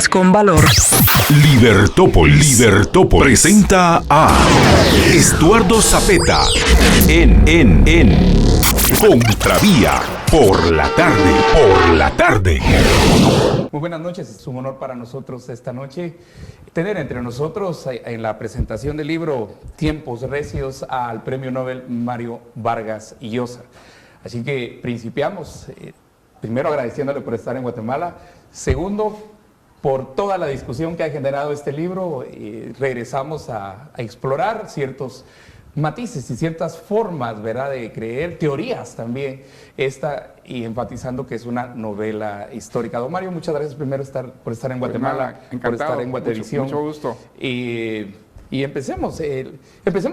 Temas con valor. Libertópolis presenta a Estuardo Zapeta en Contravía por la tarde. Muy buenas noches, es un honor para nosotros esta noche tener entre nosotros en la presentación del libro Tiempos Recios al Premio Nobel Mario Vargas Llosa. Así que principiamos, primero agradeciéndole por estar en Guatemala, segundo, por toda la discusión que ha generado este libro. Regresamos a explorar ciertos matices y ciertas formas, ¿verdad?, de creer, teorías también, y enfatizando que es una novela histórica. Don Mario, muchas gracias primero por estar en Guatemala, por estar en Guatevisión. Mucho gusto. Y empecemos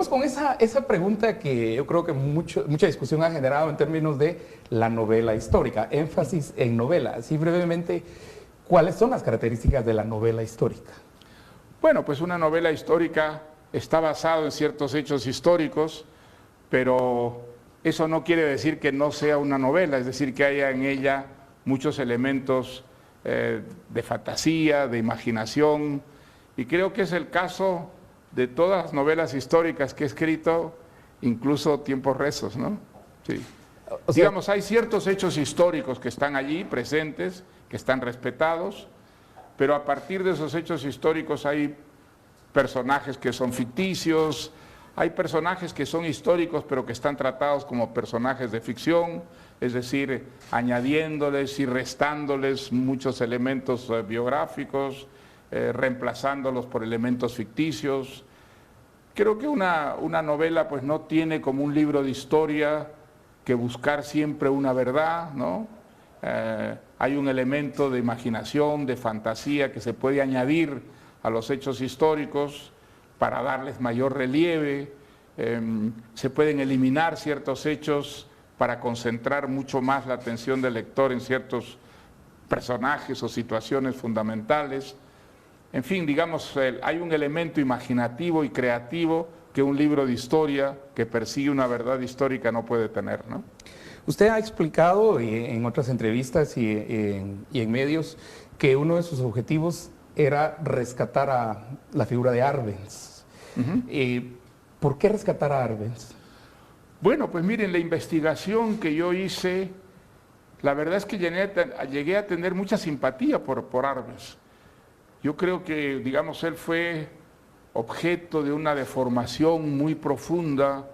con esa pregunta que yo creo que mucha discusión ha generado en términos de la novela histórica, énfasis en novela. Así brevemente, ¿cuáles son las características de la novela histórica? Bueno, pues una novela histórica está basado en ciertos hechos históricos, pero eso no quiere decir que no sea una novela, es decir, que haya en ella muchos elementos de fantasía, de imaginación, y creo que es el caso de todas las novelas históricas que he escrito, incluso Tiempos Recios, ¿no? Sí. O sea, digamos, hay ciertos hechos históricos que están allí presentes, que están respetados, pero a partir de esos hechos históricos hay personajes que son ficticios, hay personajes que son históricos pero que están tratados como personajes de ficción, es decir, añadiéndoles y restándoles muchos elementos biográficos, reemplazándolos por elementos ficticios. Creo que una novela pues no tiene como un libro de historia que buscar siempre una verdad, ¿no? Hay un elemento de imaginación, de fantasía que se puede añadir a los hechos históricos para darles mayor relieve. Se pueden eliminar ciertos hechos para concentrar mucho más la atención del lector en ciertos personajes o situaciones fundamentales. En fin, digamos, hay un elemento imaginativo y creativo que un libro de historia que persigue una verdad histórica no puede tener, ¿no? Usted ha explicado en otras entrevistas y en medios que uno de sus objetivos era rescatar a la figura de Arbenz. ¿Por qué rescatar a Arbenz? Bueno, pues miren, la investigación que yo hice, la verdad es que llegué a tener mucha simpatía por Arbenz. Yo creo que, digamos, él fue objeto de una deformación muy profunda,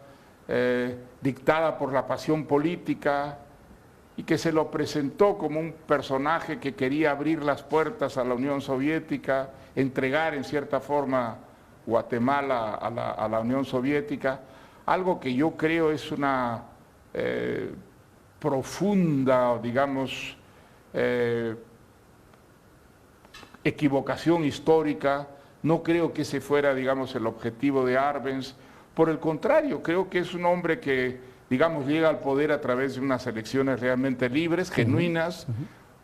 dictada por la pasión política, y que se lo presentó como un personaje que quería abrir las puertas a la Unión Soviética, entregar en cierta forma Guatemala a la Unión Soviética, algo que yo creo es una profunda, digamos, equivocación histórica. No creo que ese fuera, digamos, el objetivo de Arbenz. Por el contrario, creo que es un hombre que, digamos, llega al poder a través de unas elecciones realmente libres, genuinas,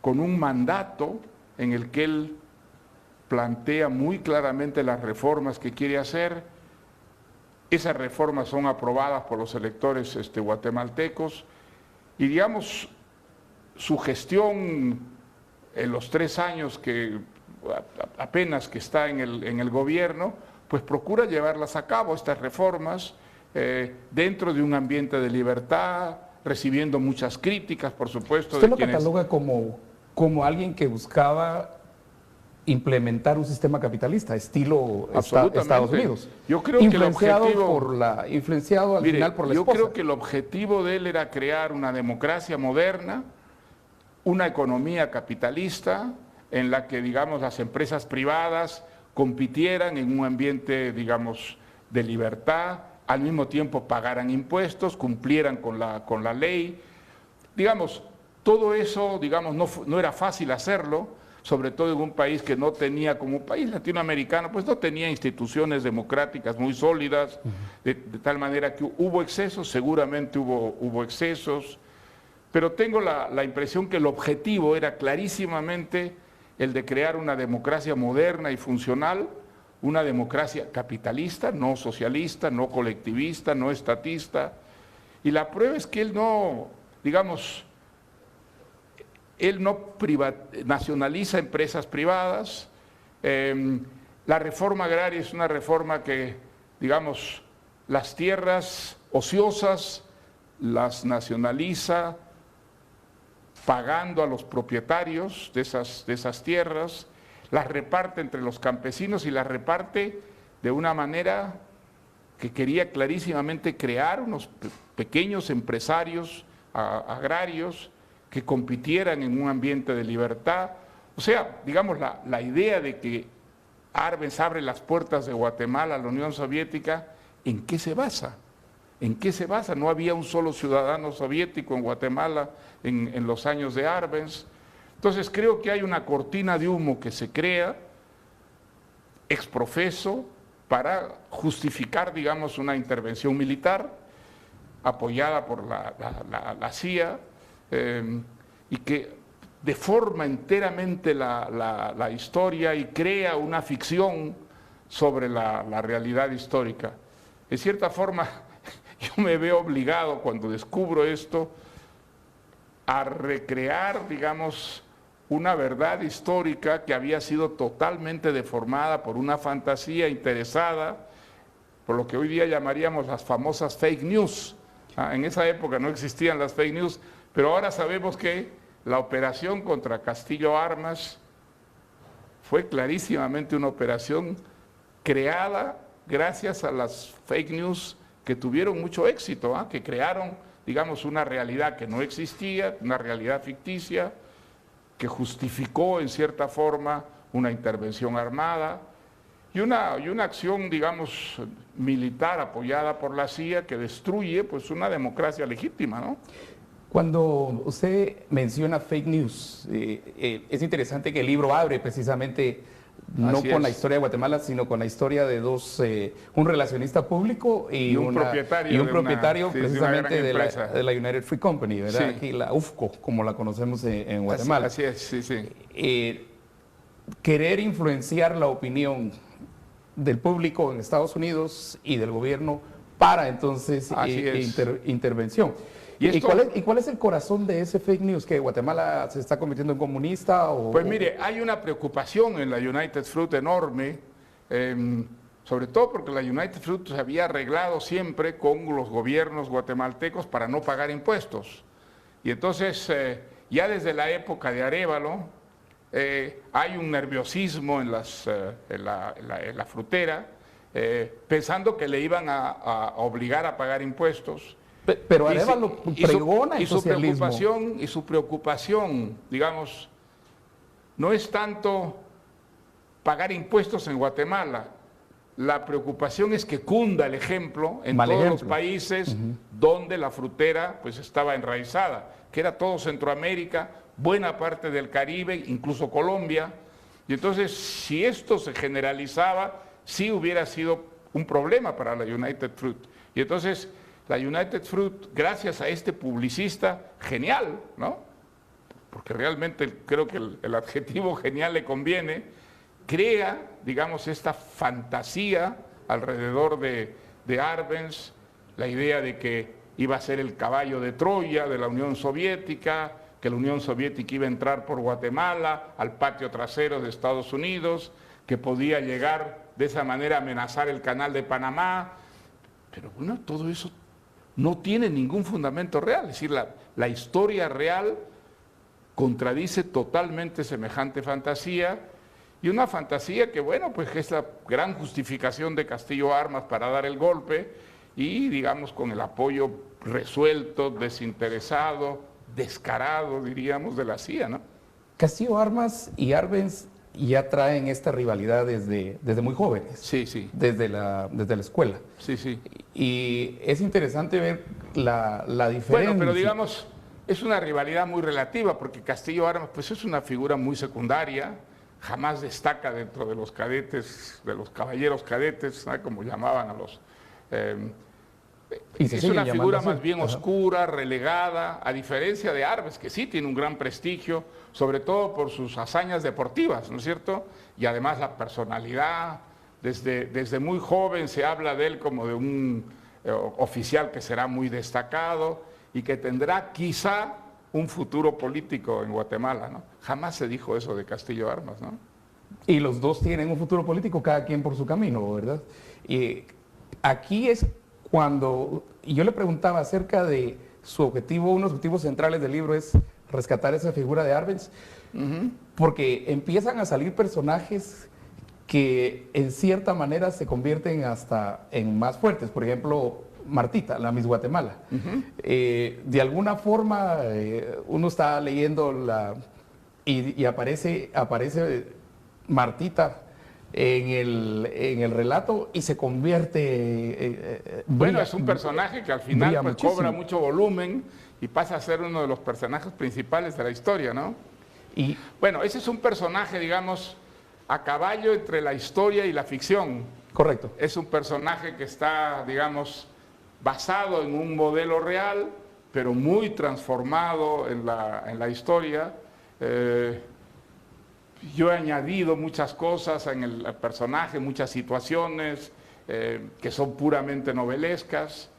con un mandato en el que él plantea muy claramente las reformas que quiere hacer. Esas reformas son aprobadas por los electores guatemaltecos y, digamos, su gestión en los 3 años que apenas que está en el gobierno, pues procura llevarlas a cabo, estas reformas, dentro de un ambiente de libertad, recibiendo muchas críticas, por supuesto. ¿Usted lo cataloga como alguien que buscaba implementar un sistema capitalista, estilo Estados Unidos? Yo creo que el objetivo, influenciado al final por la esposa. Yo creo que el objetivo de él era crear una democracia moderna, una economía capitalista, en la que, digamos, las empresas privadas compitieran en un ambiente, digamos, de libertad, al mismo tiempo pagaran impuestos, cumplieran con la ley. Digamos, todo eso, digamos, no era fácil hacerlo, sobre todo en un país que no tenía, como un país latinoamericano, pues no tenía instituciones democráticas muy sólidas, de tal manera que hubo excesos, seguramente hubo excesos, pero tengo la impresión que el objetivo era clarísimamente el de crear una democracia moderna y funcional, una democracia capitalista, no socialista, no colectivista, no estatista. Y la prueba es que él no, digamos, él no nacionaliza empresas privadas, La reforma agraria es una reforma que, digamos, las tierras ociosas las nacionaliza, pagando a los propietarios de esas tierras, las reparte entre los campesinos y las reparte de una manera que quería clarísimamente crear unos pequeños empresarios agrarios que compitieran en un ambiente de libertad. O sea, digamos, la idea de que Arbenz abre las puertas de Guatemala a la Unión Soviética, ¿en qué se basa? ¿En qué se basa? No había un solo ciudadano soviético en Guatemala en los años de Arbenz. Entonces creo que hay una cortina de humo que se crea ex profeso para justificar, digamos, una intervención militar apoyada por la CIA y que deforma enteramente la historia y crea una ficción sobre la realidad histórica. De cierta forma, yo me veo obligado cuando descubro esto a recrear, digamos, una verdad histórica que había sido totalmente deformada por una fantasía interesada, por lo que hoy día llamaríamos las famosas fake news. En esa época no existían las fake news, pero ahora sabemos que la operación contra Castillo Armas fue clarísimamente una operación creada gracias a las fake news que tuvieron mucho éxito, que crearon, digamos, una realidad que no existía, una realidad ficticia, que justificó en cierta forma una intervención armada y una acción, digamos, militar apoyada por la CIA que destruye pues una democracia legítima, ¿no? Cuando usted menciona fake news, es interesante que el libro abre precisamente no con la historia de Guatemala, sino con la historia de un relacionista público y un propietario precisamente de la United Fruit Company, ¿verdad? Sí. Aquí la UFCO, como la conocemos en Guatemala. Así es, sí, sí. Querer influenciar la opinión del público en Estados Unidos y del gobierno para entonces intervención. ¿Y cuál es el corazón de ese fake news? ¿Que Guatemala se está convirtiendo en comunista? Pues mire, hay una preocupación en la United Fruit enorme, sobre todo porque la United Fruit se había arreglado siempre con los gobiernos guatemaltecos para no pagar impuestos. Y entonces, ya desde la época de Arévalo, hay un nerviosismo en la frutera, pensando que le iban a obligar a pagar impuestos. Pero Arévalo pregona el socialismo. Y su preocupación, digamos, no es tanto pagar impuestos en Guatemala. La preocupación es que cunda el ejemplo en todos los países donde la frutera pues estaba enraizada, que era todo Centroamérica, buena parte del Caribe, incluso Colombia. Y entonces, si esto se generalizaba, sí hubiera sido un problema para la United Fruit. Y entonces la United Fruit, gracias a este publicista genial, ¿no? Porque realmente creo que el adjetivo genial le conviene, crea, digamos, esta fantasía alrededor de Arbenz, la idea de que iba a ser el caballo de Troya de la Unión Soviética, que la Unión Soviética iba a entrar por Guatemala al patio trasero de Estados Unidos, que podía llegar de esa manera a amenazar el canal de Panamá. Pero bueno, todo eso no tiene ningún fundamento real, es decir, la historia real contradice totalmente semejante fantasía, y una fantasía que, bueno, pues es la gran justificación de Castillo Armas para dar el golpe, y digamos con el apoyo resuelto, desinteresado, descarado, diríamos, de la CIA, ¿no? Castillo Armas y Arbenz ya traen esta rivalidad desde muy jóvenes. Sí, sí. Desde la escuela. Sí, sí. Y es interesante ver la diferencia. Bueno, pero digamos, es una rivalidad muy relativa, porque Castillo Armas pues es una figura muy secundaria, jamás destaca dentro de los cadetes, de los caballeros cadetes, ¿sabes? Como llamaban a los... es una figura más bien oscura, relegada, a diferencia de Arbenz, que sí tiene un gran prestigio, sobre todo por sus hazañas deportivas, ¿no es cierto? Y además la personalidad, desde muy joven se habla de él como de un oficial que será muy destacado y que tendrá quizá un futuro político en Guatemala, ¿no? Jamás se dijo eso de Castillo Armas, ¿no? Y los dos tienen un futuro político, cada quien por su camino, ¿verdad? Y aquí es cuando yo le preguntaba acerca de su objetivo, unos objetivos centrales del libro es rescatar esa figura de Arbenz, porque empiezan a salir personajes que en cierta manera se convierten hasta en más fuertes. Por ejemplo, Martita, la Miss Guatemala. De alguna forma, uno está leyendo y aparece Martita en el relato y se convierte... bueno, es un personaje que al final pues, cobra mucho volumen y pasa a ser uno de los personajes principales de la historia, ¿no? Y bueno, ese es un personaje, digamos, a caballo entre la historia y la ficción. Correcto. Es un personaje que está, digamos, basado en un modelo real, pero muy transformado en la historia. Yo he añadido muchas cosas en el personaje, muchas situaciones que son puramente novelescas,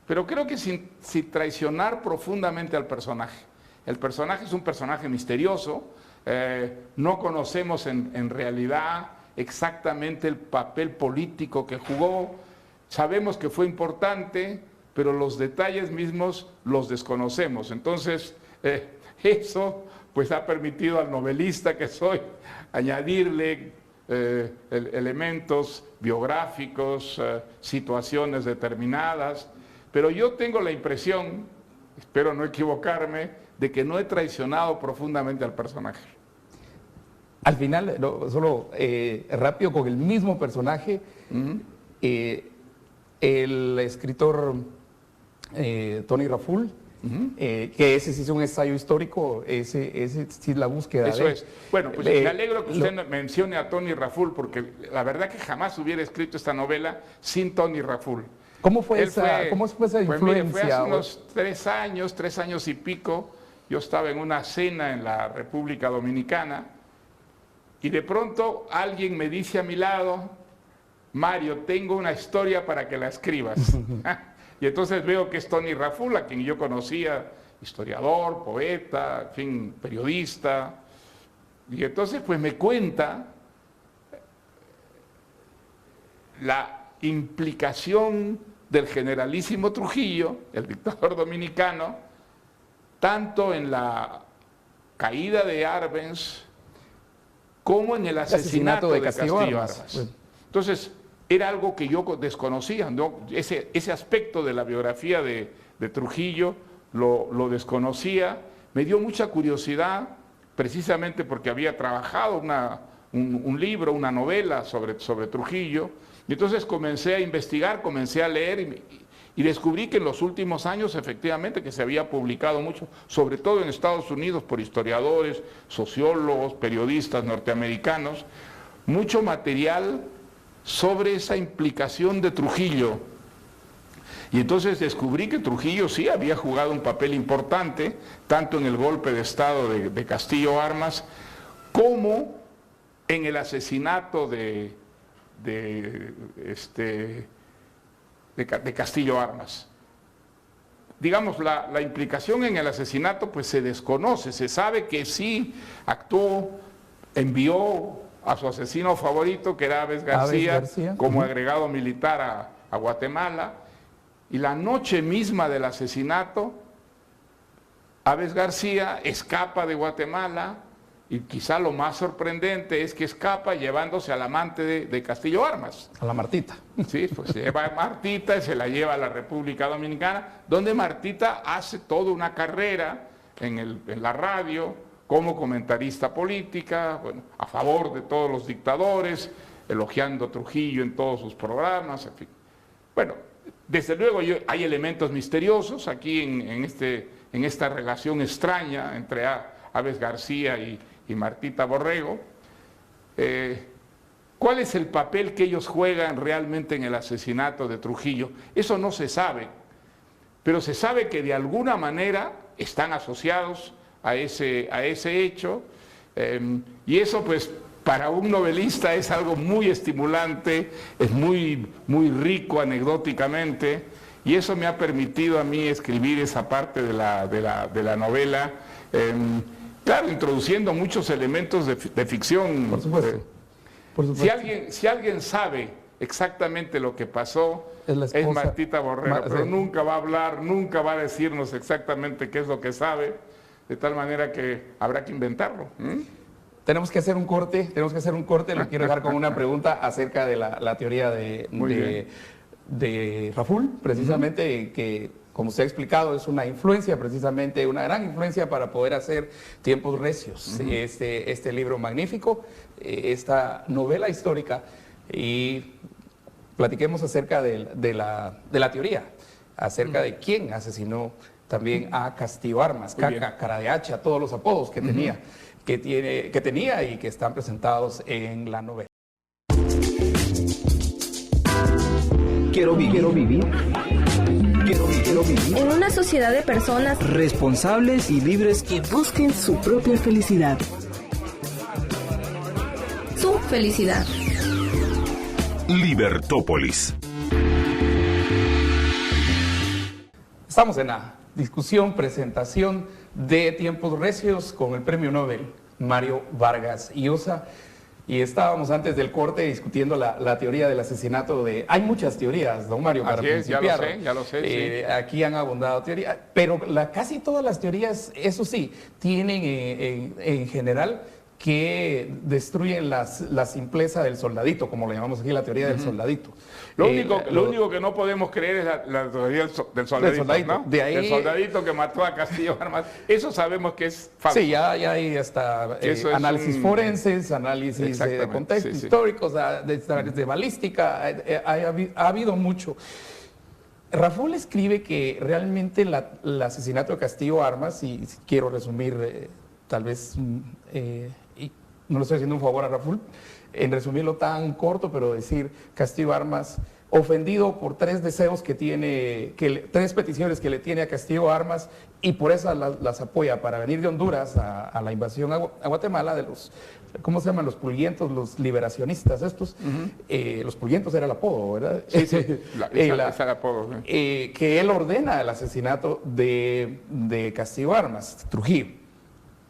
pero creo que sin traicionar profundamente al personaje. El personaje es un personaje misterioso, no conocemos en realidad exactamente el papel político que jugó, sabemos que fue importante, pero los detalles mismos los desconocemos. Entonces, eso pues ha permitido al novelista que soy añadirle elementos biográficos, situaciones determinadas, pero yo tengo la impresión, espero no equivocarme, de que no he traicionado profundamente al personaje. Al final, solo rápido con el mismo personaje, el escritor Tony Raful, que ese sí es un ensayo histórico, ese sí es la búsqueda. Eso es. Bueno, pues me alegro que usted mencione a Tony Raful, porque la verdad que jamás hubiera escrito esta novela sin Tony Raful. ¿Cómo fue esa influencia? Pues mire, fue hace unos 3 años y pico, yo estaba en una cena en la República Dominicana y de pronto alguien me dice a mi lado, Mario, tengo una historia para que la escribas. Y entonces veo que es Tony Raful, a quien yo conocía, historiador, poeta, en fin, periodista. Y entonces pues me cuenta la implicación del generalísimo Trujillo, el dictador dominicano, tanto en la caída de Arbenz como en el asesinato de Castillo Armas. Bueno. Entonces, era algo que yo desconocía, ¿no? Ese aspecto de la biografía de Trujillo lo desconocía, me dio mucha curiosidad, precisamente porque había trabajado un libro, una novela sobre Trujillo, y entonces comencé a investigar, comencé a leer y descubrí que en los últimos años efectivamente que se había publicado mucho, sobre todo en Estados Unidos por historiadores, sociólogos, periodistas norteamericanos, mucho material sobre esa implicación de Trujillo. Y entonces descubrí que Trujillo sí había jugado un papel importante, tanto en el golpe de Estado de Castillo Armas, como en el asesinato de Castillo Armas. Digamos, la implicación en el asesinato pues se desconoce, se sabe que sí actuó, envió a su asesino favorito, que era Aves García, como agregado militar a Guatemala, y la noche misma del asesinato, Aves García escapa de Guatemala, y quizá lo más sorprendente es que escapa llevándose al amante de Castillo Armas. A la Martita. Sí, pues se lleva a Martita y se la lleva a la República Dominicana, donde Martita hace toda una carrera en la radio, como comentarista política, bueno, a favor de todos los dictadores, elogiando a Trujillo en todos sus programas, en fin. Bueno, desde luego hay elementos misteriosos aquí en esta relación extraña entre Aves García y Martita Borrego. ¿Cuál es el papel que ellos juegan realmente en el asesinato de Trujillo? Eso no se sabe, pero se sabe que de alguna manera están asociados a ese hecho, y eso pues para un novelista es algo muy estimulante, es muy rico anecdóticamente, y eso me ha permitido a mí escribir esa parte de la novela. Claro, introduciendo muchos elementos de ficción. Por supuesto. Por supuesto. Si alguien sabe exactamente lo que pasó, Es la esposa. Martita Borrero, pero sí. nunca va a hablar, nunca va a decirnos exactamente qué es lo que sabe, de tal manera que habrá que inventarlo. Tenemos que hacer un corte, lo quiero dejar con una pregunta acerca de la teoría de Raful, precisamente, que como usted ha explicado es una influencia, precisamente una gran influencia para poder hacer Tiempos Recios, este libro magnífico, esta novela histórica, y platiquemos acerca de la teoría, acerca de quién asesinó también a Castillo Armas, Caca, Cara de Hacha, todos los apodos que tenía. Que tenía y que están presentados en la novela. Quiero vivir. En una sociedad de personas Responsables y libres que busquen su propia felicidad. Su felicidad. Libertópolis. Estamos en la discusión, presentación de Tiempos Recios con el Premio Nobel Mario Vargas Llosa. Y estábamos antes del corte discutiendo la teoría del asesinato de... Hay muchas teorías, don Mario, para principiar. Ya lo sé, sí. Aquí han abundado teorías, pero casi todas las teorías, eso sí, tienen en general que destruyen la simpleza del soldadito, como le llamamos aquí la teoría del soldadito. Lo único que no podemos creer es la teoría del soldadito, ¿no? De ahí, el soldadito que mató a Castillo Armas. Eso sabemos que es falso. Sí, ya hay hasta análisis forenses, análisis de contextos históricos, de balística, ha habido mucho. Raful escribe que realmente el asesinato de Castillo Armas, y quiero resumir tal vez, y no le estoy haciendo un favor a Raful, en resumirlo tan corto, pero decir Castillo Armas, ofendido por tres deseos que tiene, tres peticiones que le tiene a Castillo Armas, y por eso las apoya para venir de Honduras a la invasión a Guatemala de los, ¿cómo se llaman? Los pulguientos, los liberacionistas estos. Los pulguientos era el apodo, ¿verdad? Sí, esa era el apodo. Que él ordena el asesinato de Castillo Armas, Trujillo,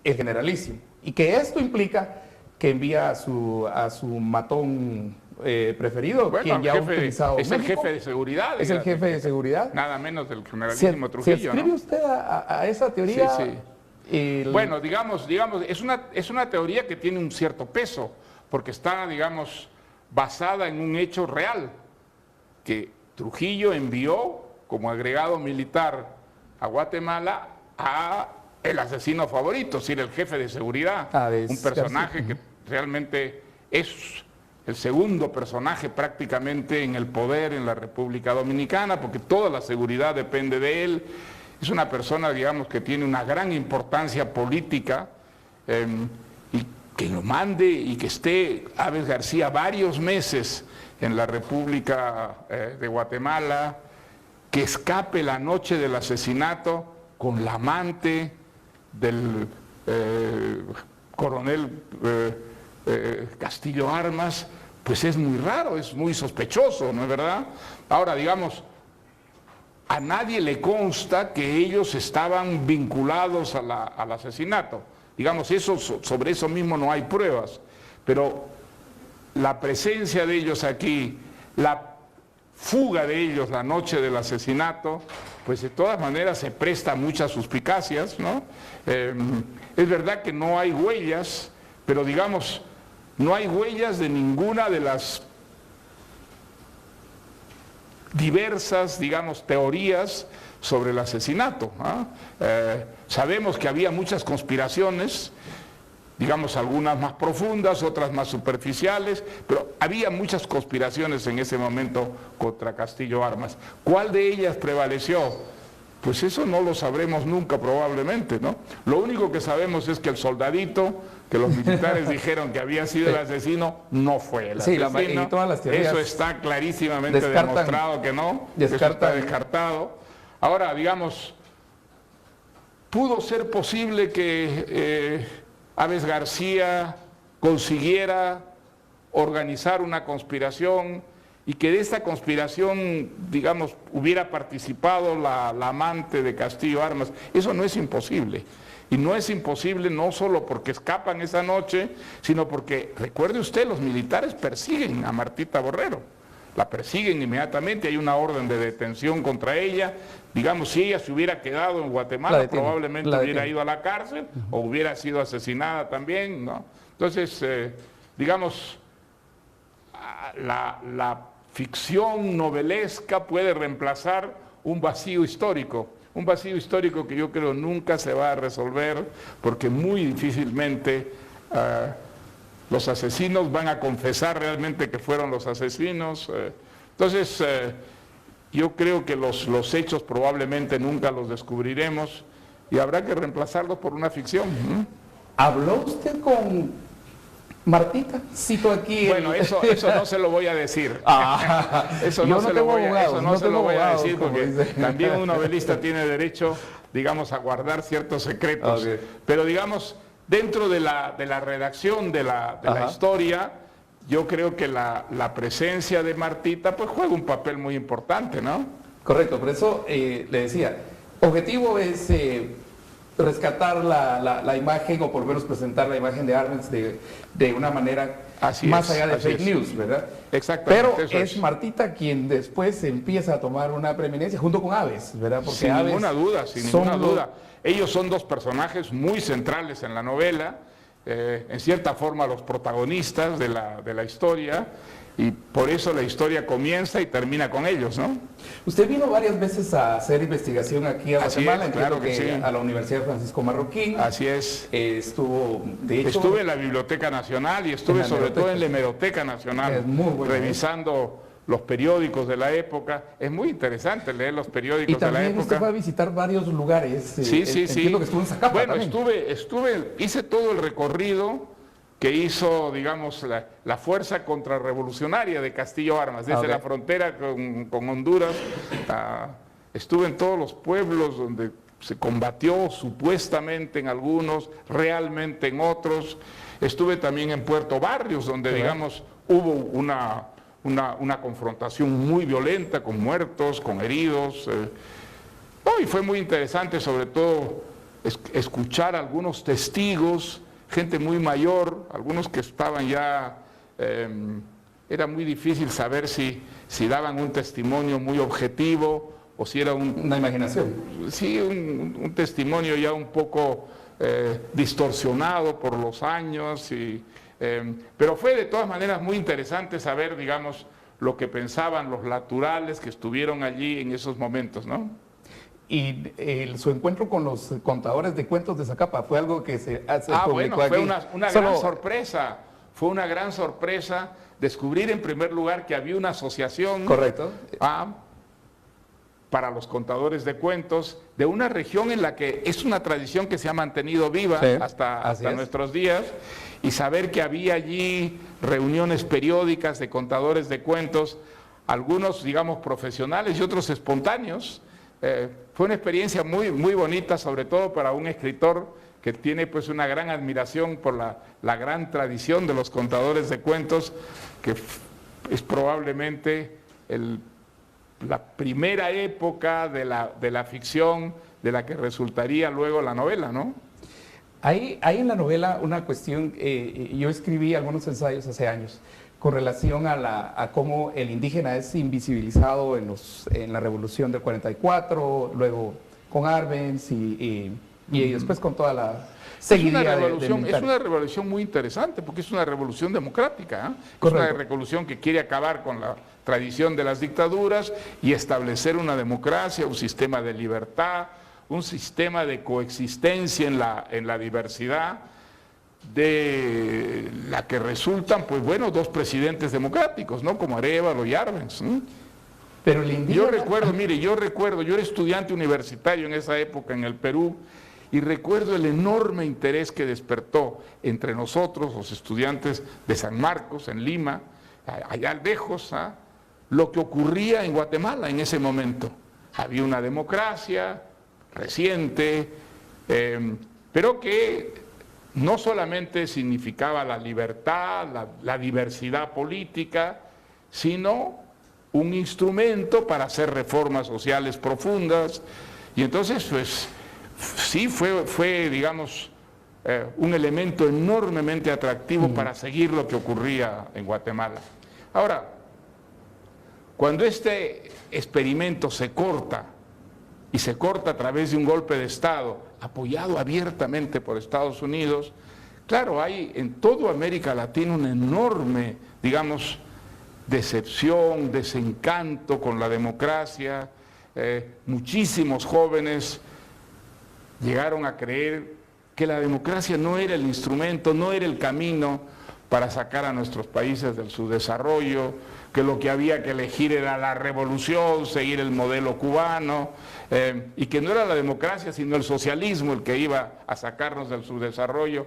el generalísimo, y que esto implica que envía a su matón preferido, bueno, quien ya ha utilizado es México. el jefe de seguridad. Es el jefe de seguridad. Nada menos del generalísimo Trujillo. ¿Se escribe usted a esa teoría? Sí. Bueno, digamos, es una teoría que tiene un cierto peso, porque está, digamos, basada en un hecho real, que Trujillo envió como agregado militar a Guatemala a el asesino favorito, es decir, el jefe de seguridad, un personaje que realmente es el segundo personaje prácticamente en el poder en la República Dominicana, porque toda la seguridad depende de él. Es una persona, digamos, que tiene una gran importancia política, y que lo mande y que esté Aves García varios meses en la República de Guatemala, que escape la noche del asesinato con la amante del coronel Castillo Armas, pues es muy raro, es muy sospechoso, ¿no es verdad? Ahora, digamos, a nadie le consta que ellos estaban vinculados al asesinato. Digamos, sobre eso mismo no hay pruebas, pero la presencia de ellos aquí, la fuga de ellos la noche del asesinato, pues de todas maneras se presta a muchas suspicacias, ¿no? Es verdad que no hay huellas, pero digamos, no hay huellas de ninguna de las diversas, digamos, teorías sobre el asesinato. Sabemos que había muchas conspiraciones, digamos, algunas más profundas, otras más superficiales, pero había muchas conspiraciones en ese momento contra Castillo Armas. ¿Cuál de ellas prevaleció? Pues eso no lo sabremos nunca probablemente, ¿no? Lo único que sabemos es que el soldadito, que los militares dijeron que había sido el asesino, no fue el asesino. Y todas las teorías eso está clarísimamente demostrado que no, eso está descartado. Ahora, digamos, ¿pudo ser posible que Aves García consiguiera organizar una conspiración y que de esta conspiración, digamos, hubiera participado la amante de Castillo Armas. Eso no es imposible. Y no es imposible no solo porque escapan esa noche, sino porque, recuerde usted, los militares persiguen a Martita Borrero. La persiguen inmediatamente, hay una orden de detención contra ella. Digamos, si ella se hubiera quedado en Guatemala, probablemente hubiera ido a la cárcel o hubiera sido asesinada también, ¿no? Entonces, digamos, la ficción novelesca puede reemplazar un vacío histórico que yo creo nunca se va a resolver, porque muy difícilmente los asesinos van a confesar realmente que fueron los asesinos. Entonces, yo creo que los hechos probablemente nunca los descubriremos y habrá que reemplazarlos por una ficción. ¿Habló usted con Martita? Cito aquí. Bueno, eso no se lo voy a decir. Eso no se lo voy a decir porque también un novelista tiene derecho, digamos, a guardar ciertos secretos. Okay. Pero digamos, dentro de la redacción de la historia, yo creo que la presencia de Martita pues juega un papel muy importante, ¿no? Correcto, por eso le decía, objetivo es rescatar la imagen, o por lo menos presentar la imagen de Arbenz de una manera más allá de fake news, ¿verdad? Exactamente. Pero es Martita quien después empieza a tomar una preeminencia junto con Aves, ¿verdad? Porque sin ninguna duda. Ellos son dos personajes muy centrales en la novela, en cierta forma los protagonistas de la historia, y por eso la historia comienza y termina con ellos, ¿no? Usted vino varias veces a hacer investigación aquí a Guatemala, claro que sí. A la Universidad Francisco Marroquín. Así es. Estuve en la Biblioteca Nacional y estuve sobre todo en la Hemeroteca Nacional, revisando los periódicos de la época. Es muy interesante leer los periódicos de la época. Y también usted fue a visitar varios lugares. Sí. Entiendo que estuvo en Zacapa. Bueno, hice todo el recorrido que hizo, digamos, la fuerza contrarrevolucionaria de Castillo Armas, desde la frontera con Honduras. Estuve en todos los pueblos donde se combatió, supuestamente en algunos, realmente en otros. Estuve también en Puerto Barrios, donde, digamos, hubo una confrontación muy violenta, con muertos, con heridos. Y fue muy interesante, sobre todo, escuchar a algunos testigos, gente muy mayor, algunos que estaban ya, era muy difícil saber si daban un testimonio muy objetivo o si era una imaginación. Sí, un testimonio ya un poco distorsionado por los años, pero fue de todas maneras muy interesante saber, digamos, lo que pensaban los naturales que estuvieron allí en esos momentos, ¿no? Y su encuentro con los contadores de cuentos de Zacapa fue algo que se bueno, fue una gran sorpresa. Fue una gran sorpresa descubrir en primer lugar que había una asociación. Correcto. Para los contadores de cuentos de una región en la que es una tradición que se ha mantenido viva hasta nuestros días, y saber que había allí reuniones periódicas de contadores de cuentos, algunos, digamos, profesionales y otros espontáneos. Fue una experiencia muy, muy bonita, sobre todo para un escritor que tiene pues una gran admiración por la gran tradición de los contadores de cuentos, que es probablemente la primera época de la ficción de la que resultaría luego la novela, ¿no? Hay en la novela una cuestión, yo escribí algunos ensayos hace años, con relación a cómo el indígena es invisibilizado en la revolución del 44, luego con Arbenz y después con toda la seguidilla es una revolución muy interesante, porque es una revolución democrática, es una revolución que quiere acabar con la tradición de las dictaduras y establecer una democracia, un sistema de libertad, un sistema de coexistencia en la diversidad, de la que resultan, pues bueno, dos presidentes democráticos, ¿no? Como Arévalo y Arbenz. Pero el indígena... yo recuerdo, yo era estudiante universitario en esa época en el Perú, y recuerdo el enorme interés que despertó entre nosotros, los estudiantes de San Marcos, en Lima, allá lejos, lo que ocurría en Guatemala en ese momento. Había una democracia reciente, pero que no solamente significaba la libertad, la diversidad política, sino un instrumento para hacer reformas sociales profundas. Y entonces, pues, sí fue digamos, un elemento enormemente atractivo para seguir lo que ocurría en Guatemala. Ahora, cuando este experimento se corta, y se corta a través de un golpe de Estado, apoyado abiertamente por Estados Unidos, claro, hay en toda América Latina una enorme, digamos, decepción, desencanto con la democracia. Muchísimos jóvenes llegaron a creer que la democracia no era el instrumento, no era el camino para sacar a nuestros países del subdesarrollo, que lo que había que elegir era la revolución, seguir el modelo cubano, y que no era la democracia sino el socialismo el que iba a sacarnos del subdesarrollo.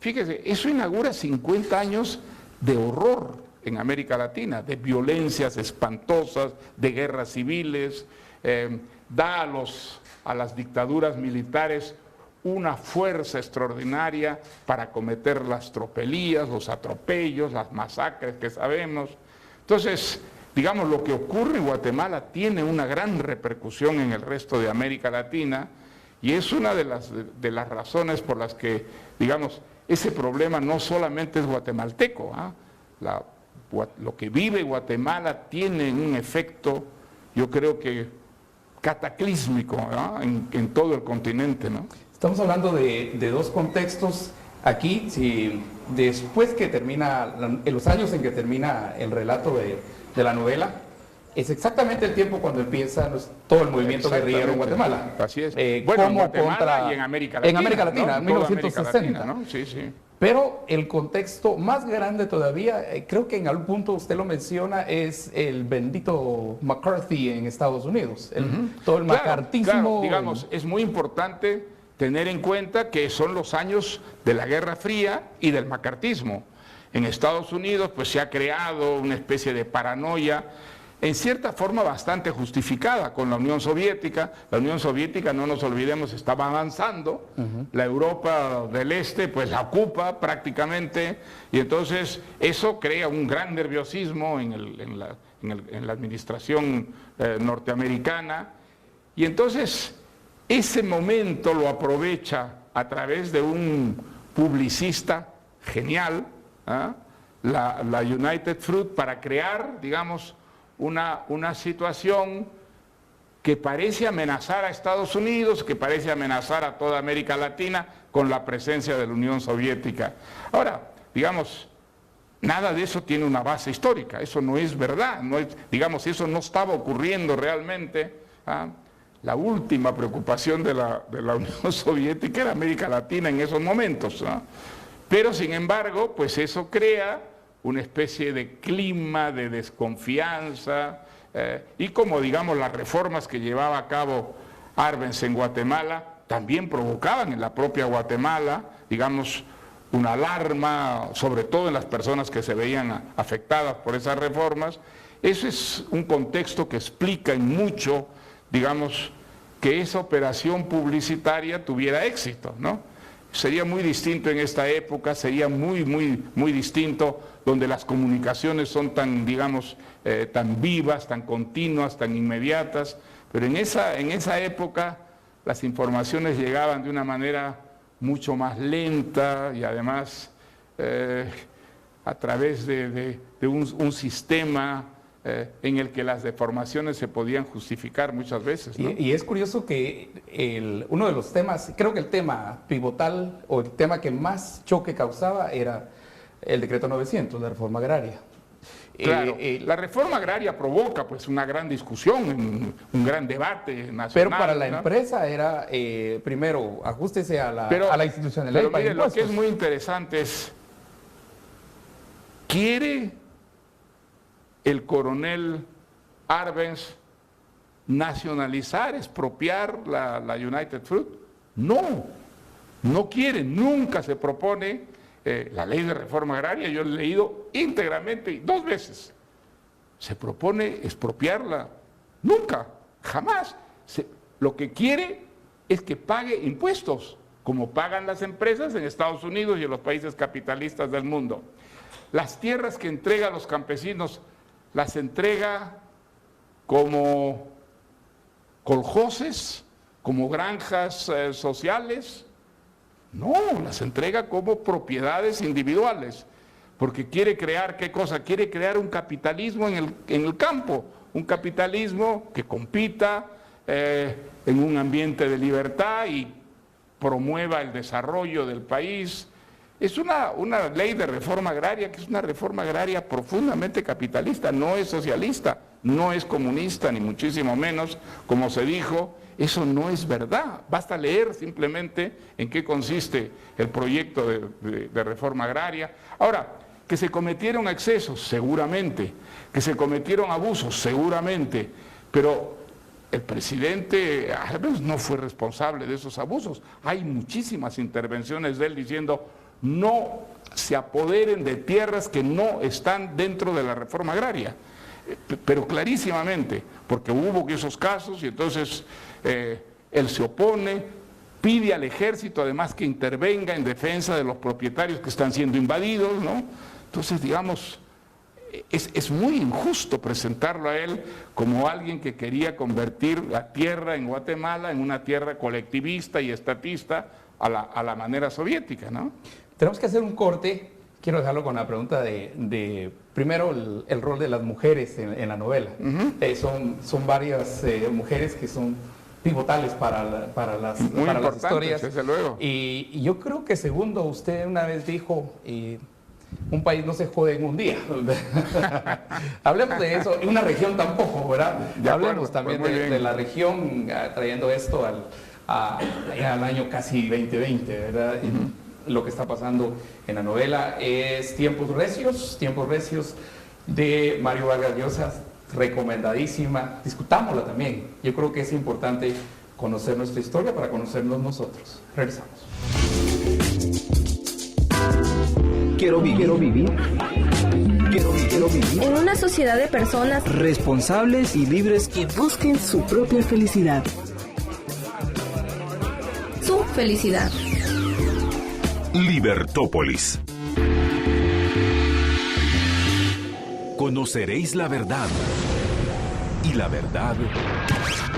Fíjese, eso inaugura 50 años de horror en América Latina, de violencias espantosas, de guerras civiles, da a las dictaduras militares una fuerza extraordinaria para cometer las tropelías, los atropellos, las masacres que sabemos. Entonces, digamos, lo que ocurre en Guatemala tiene una gran repercusión en el resto de América Latina, y es una de las razones por las que, digamos, ese problema no solamente es guatemalteco, ¿eh? Lo que vive Guatemala tiene un efecto, yo creo que cataclísmico, ¿no? en todo el continente, ¿no? Estamos hablando de dos contextos. Aquí, si después que termina, en los años en que termina el relato de la novela, es exactamente el tiempo cuando empieza todo el movimiento guerrillero en Guatemala. Así es. Bueno, en Guatemala y en América Latina. En América Latina, ¿no? 1960. Latina, ¿no? Sí, sí. Pero el contexto más grande todavía, creo que en algún punto usted lo menciona, es el bendito McCarthy en Estados Unidos. Todo el macartismo. Claro, digamos, es muy importante tener en cuenta que son los años de la Guerra Fría y del macartismo. En Estados Unidos, pues se ha creado una especie de paranoia, en cierta forma bastante justificada con la Unión Soviética. La Unión Soviética, no nos olvidemos, estaba avanzando, la Europa del Este pues la ocupa prácticamente, y entonces eso crea un gran nerviosismo en la administración norteamericana, y entonces ese momento lo aprovecha a través de un publicista genial, la United Fruit, para crear, digamos, una situación que parece amenazar a Estados Unidos, que parece amenazar a toda América Latina con la presencia de la Unión Soviética. Ahora, digamos, nada de eso tiene una base histórica, eso no es verdad, digamos, eso no estaba ocurriendo realmente. La última preocupación de la Unión Soviética era América Latina en esos momentos, ¿no? Pero sin embargo, pues eso crea una especie de clima de desconfianza, y como digamos las reformas que llevaba a cabo Arbenz en Guatemala también provocaban en la propia Guatemala, digamos, una alarma, sobre todo en las personas que se veían afectadas por esas reformas. Ese es un contexto que explica en mucho, digamos, que esa operación publicitaria tuviera éxito, ¿no? Sería muy distinto en esta época, sería muy distinto donde las comunicaciones son tan, digamos, tan vivas, tan continuas, tan inmediatas, pero en esa época las informaciones llegaban de una manera mucho más lenta y además a través de un sistema en el que las deformaciones se podían justificar muchas veces, ¿no? Y es curioso que uno de los temas, creo que el tema pivotal o el tema que más choque causaba era el decreto 900, la reforma agraria. Claro, la reforma agraria provoca pues una gran discusión, un gran debate nacional. Pero para la ¿no? empresa era, primero, ajústese a la institucionalidad. Pero mire, lo que es muy interesante es, ¿quiere el coronel Arbenz nacionalizar, expropiar la United Fruit? No, no quiere, nunca se propone la ley de reforma agraria. Yo la he leído íntegramente 2 veces. Se propone expropiarla, nunca, jamás. Lo que quiere es que pague impuestos, como pagan las empresas en Estados Unidos y en los países capitalistas del mundo. Las tierras que entrega a los campesinos las entrega como coljoses, como granjas sociales. No, las entrega como propiedades individuales, porque quiere crear, ¿qué cosa? Quiere crear un capitalismo en el campo, un capitalismo que compita en un ambiente de libertad y promueva el desarrollo del país. Es una ley de reforma agraria que es una reforma agraria profundamente capitalista, no es socialista, no es comunista, ni muchísimo menos, como se dijo. Eso no es verdad, basta leer simplemente en qué consiste el proyecto de reforma agraria. Ahora, que se cometieron excesos, seguramente, que se cometieron abusos, seguramente, pero el presidente al menos no fue responsable de esos abusos. Hay muchísimas intervenciones de él diciendo: no se apoderen de tierras que no están dentro de la reforma agraria, pero clarísimamente, porque hubo esos casos y entonces él se opone, pide al ejército además que intervenga en defensa de los propietarios que están siendo invadidos, ¿no? Entonces, digamos, es muy injusto presentarlo a él como alguien que quería convertir la tierra en Guatemala en una tierra colectivista y estatista a la manera soviética, ¿no? Tenemos que hacer un corte. Quiero dejarlo con la pregunta de primero, el rol de las mujeres en la novela. Son varias mujeres que son pivotales para las historias. Desde luego. Y yo creo que, segundo, usted una vez dijo, un país no se jode en un día. Hablemos de eso, y una región tampoco, ¿verdad? Hablemos también de la región, trayendo esto al año casi 2020, ¿verdad? Lo que está pasando en la novela es Tiempos Recios de Mario Vargas Llosa, recomendadísima. Discutámosla también. Yo creo que es importante conocer nuestra historia para conocernos nosotros. Regresamos. Quiero vivir. En una sociedad de personas Responsables y libres que busquen su propia felicidad. Su felicidad. Libertópolis. Conoceréis la verdad, y la verdad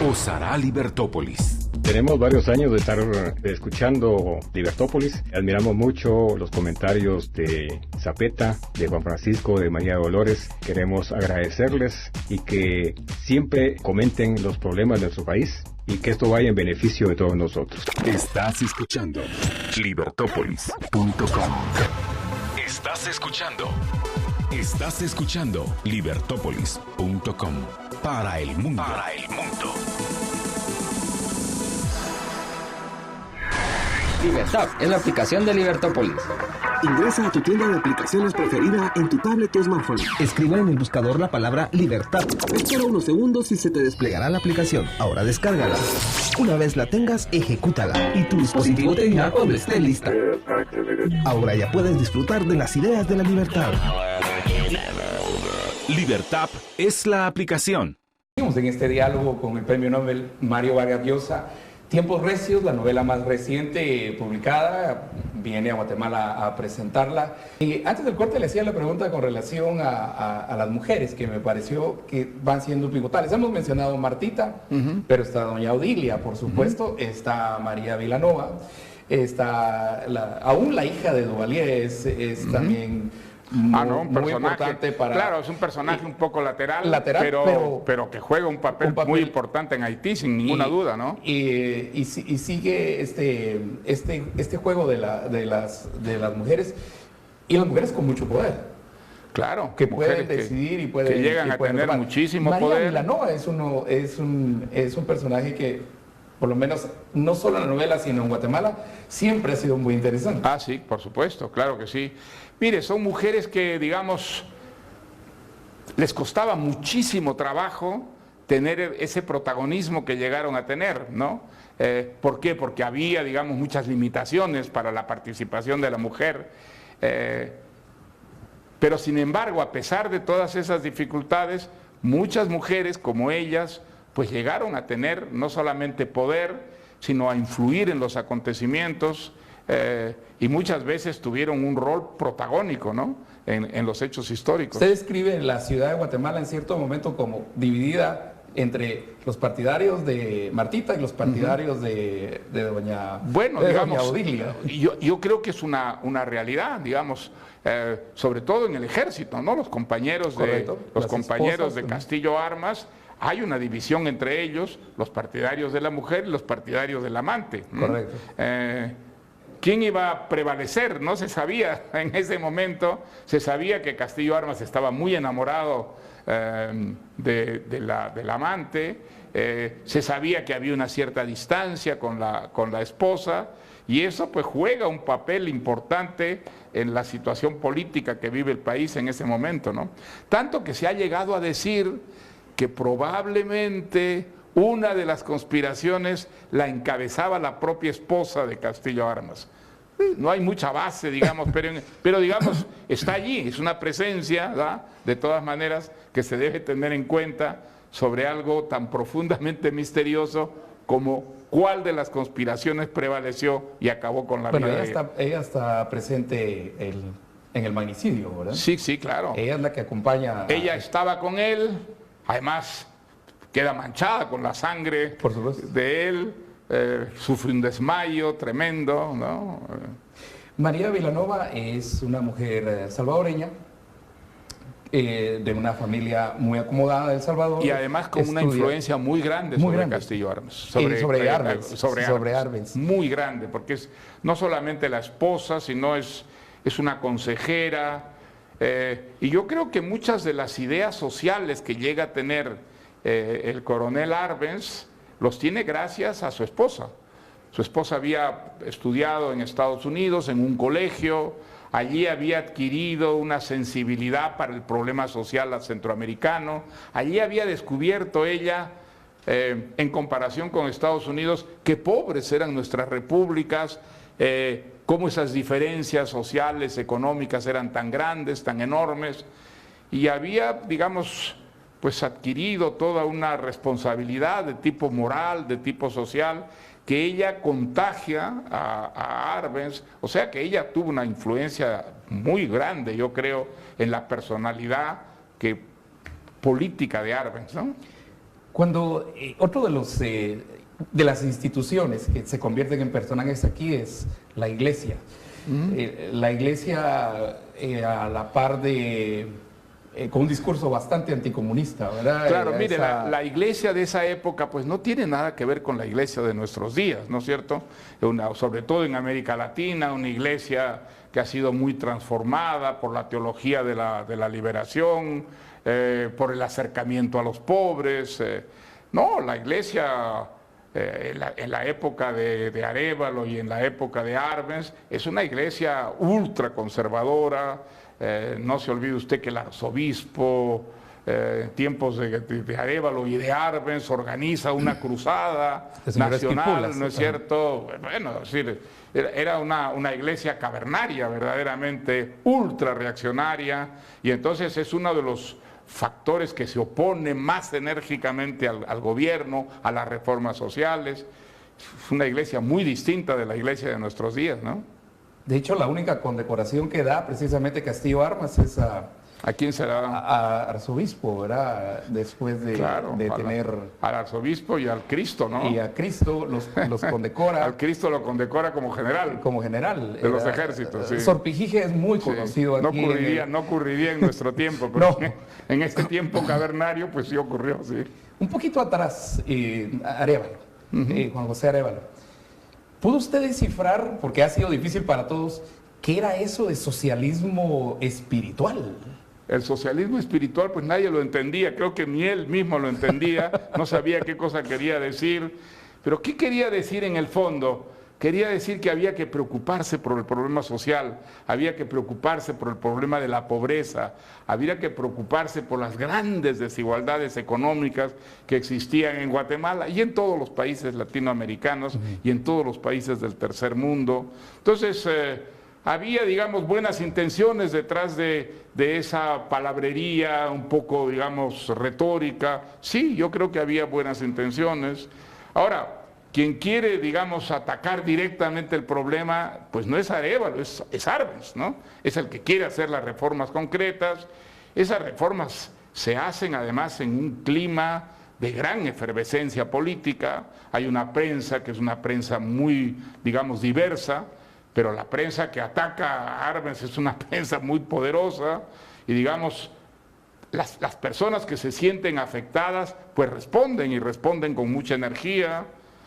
os hará Libertópolis. Tenemos varios años de estar escuchando Libertópolis. Admiramos mucho los comentarios de Zapeta, de Juan Francisco, de María Dolores. Queremos agradecerles y que siempre comenten los problemas de nuestro país y que esto vaya en beneficio de todos nosotros. Estás escuchando libertópolis.com. Estás escuchando libertópolis.com. Para el mundo. Libertap es la aplicación de Libertópolis. Ingresa a tu tienda de aplicaciones preferida en tu tablet o smartphone. Escribe en el buscador la palabra Libertad. Espera unos segundos y se te Desplegará la aplicación. Ahora descárgala. Una vez la tengas, ejecútala. Y tu dispositivo te dirá cuando esté lista. Ahora ya puedes disfrutar de las ideas de la libertad. Libertap es la aplicación. Seguimos en este diálogo con el premio Nobel Mario Vargas Llosa. Tiempos Recios, la novela más reciente publicada, viene a Guatemala a presentarla. Y antes del corte le hacía la pregunta con relación a las mujeres, que me pareció que van siendo pivotales. Hemos mencionado Martita, pero está doña Odilia, por supuesto, está María Vilanova, está aún la hija de Duvalier es también muy importante para... Claro, es un personaje un poco lateral, pero que juega un papel muy importante en Haití, sin ninguna duda, ¿no? Y sigue este juego de las mujeres, y las mujeres con mucho poder. Claro, que pueden decidir y pueden... Que llegan a tener muchísimo poder. María Vilanova es un personaje que, por lo menos, no solo en la novela, sino en Guatemala, siempre ha sido muy interesante. Ah, sí, por supuesto, claro que sí. Mire, son mujeres que, digamos, les costaba muchísimo trabajo tener ese protagonismo que llegaron a tener, ¿no? ¿Por qué? Porque había, digamos, muchas limitaciones para la participación de la mujer. Pero, sin embargo, a pesar de todas esas dificultades, muchas mujeres como ellas, pues llegaron a tener no solamente poder, sino a influir en los acontecimientos, y muchas veces tuvieron un rol protagónico, ¿no? en los hechos históricos. Usted describe la ciudad de Guatemala en cierto momento como dividida entre los partidarios de Martita y los partidarios de doña, bueno, de digamos, doña Odilia. yo creo que es una realidad, digamos, sobre todo en el ejército, ¿no? Los compañeros Correcto. los Las compañeros esposas, de Castillo Armas, hay una división entre ellos, los partidarios de la mujer y los partidarios del amante. Correcto. ¿Quién iba a prevalecer? No se sabía en ese momento, se sabía que Castillo Armas estaba muy enamorado del amante, se sabía que había una cierta distancia con la esposa, y eso pues juega un papel importante en la situación política que vive el país en ese momento, ¿no? Tanto que se ha llegado a decir que probablemente una de las conspiraciones la encabezaba la propia esposa de Castillo Armas. No hay mucha base, digamos, pero digamos, está allí, es una presencia, ¿verdad?, de todas maneras, que se debe tener en cuenta sobre algo tan profundamente misterioso como cuál de las conspiraciones prevaleció y acabó con la vida de ella. Ella está presente en el magnicidio, ¿verdad? Sí, sí, claro. Ella es la que acompaña. Ella estaba con él, además queda manchada con la sangre Por supuesto. de él, sufre un desmayo tremendo, ¿no? María Vilanova es una mujer salvadoreña, de una familia muy acomodada de El Salvador. Y además con una influencia muy grande sobre Castillo Armas. Sobre Arbenz. Muy grande, porque es no solamente la esposa, sino es una consejera. Y yo creo que muchas de las ideas sociales que llega a tener el coronel Arbenz los tiene gracias a su esposa. Su esposa había estudiado en Estados Unidos, en un colegio. Allí había adquirido una sensibilidad para el problema social centroamericano. Allí había descubierto ella, en comparación con Estados Unidos, qué pobres eran nuestras repúblicas, cómo esas diferencias sociales, económicas eran tan grandes, tan enormes. Y había, digamos, pues adquirido toda una responsabilidad de tipo moral, de tipo social, que ella contagia a Arbenz, o sea que ella tuvo una influencia muy grande, yo creo, en la personalidad política de Arbenz, ¿no? Cuando otro de las instituciones que se convierten en personajes aquí es la iglesia. La iglesia a la par con un discurso bastante anticomunista, ¿verdad? Claro, mire, la iglesia de esa época pues no tiene nada que ver con la iglesia de nuestros días, ¿no es cierto? Sobre todo en América Latina, una iglesia que ha sido muy transformada por la teología de la liberación, por el acercamiento a los pobres. No, la iglesia en la época de Arévalo y en la época de Arbenz es una iglesia ultraconservadora. No se olvide usted que el arzobispo, en tiempos de Arévalo y de Arbenz, organiza una cruzada nacional, ¿no es cierto? Bueno, es decir, era una iglesia cavernaria, verdaderamente ultra reaccionaria, y entonces es uno de los factores que se opone más enérgicamente al gobierno, a las reformas sociales. Es una iglesia muy distinta de la iglesia de nuestros días, ¿no? De hecho, la única condecoración que da precisamente Castillo Armas es ¿a quién se la da? A arzobispo, ¿verdad? Después de tener... Al arzobispo y al Cristo, ¿no? Y a Cristo los condecora. Al Cristo lo condecora como general. Como general. De los ejércitos, sí. Sor Pijije es muy conocido aquí. No ocurriría en nuestro tiempo, pero no. En este tiempo cavernario, pues sí ocurrió, sí. Un poquito atrás, Arévalo, Juan José Arévalo. ¿Pudo usted descifrar, porque ha sido difícil para todos, qué era eso de socialismo espiritual? El socialismo espiritual, pues nadie lo entendía, creo que ni él mismo lo entendía, no sabía qué cosa quería decir, pero ¿qué quería decir en el fondo? Quería decir que había que preocuparse por el problema social, había que preocuparse por el problema de la pobreza, había que preocuparse por las grandes desigualdades económicas que existían en Guatemala y en todos los países latinoamericanos y en todos los países del tercer mundo. Entonces, había, digamos, buenas intenciones detrás de esa palabrería un poco, digamos, retórica. Sí, yo creo que había buenas intenciones. Ahora, quien quiere, digamos, atacar directamente el problema, pues no es Arévalo, es Arbenz, ¿no? Es el que quiere hacer las reformas concretas. Esas reformas se hacen además en un clima de gran efervescencia política, hay una prensa que es una prensa muy, digamos, diversa, pero la prensa que ataca a Arbenz es una prensa muy poderosa y, digamos, las personas que se sienten afectadas pues responden y responden con mucha energía.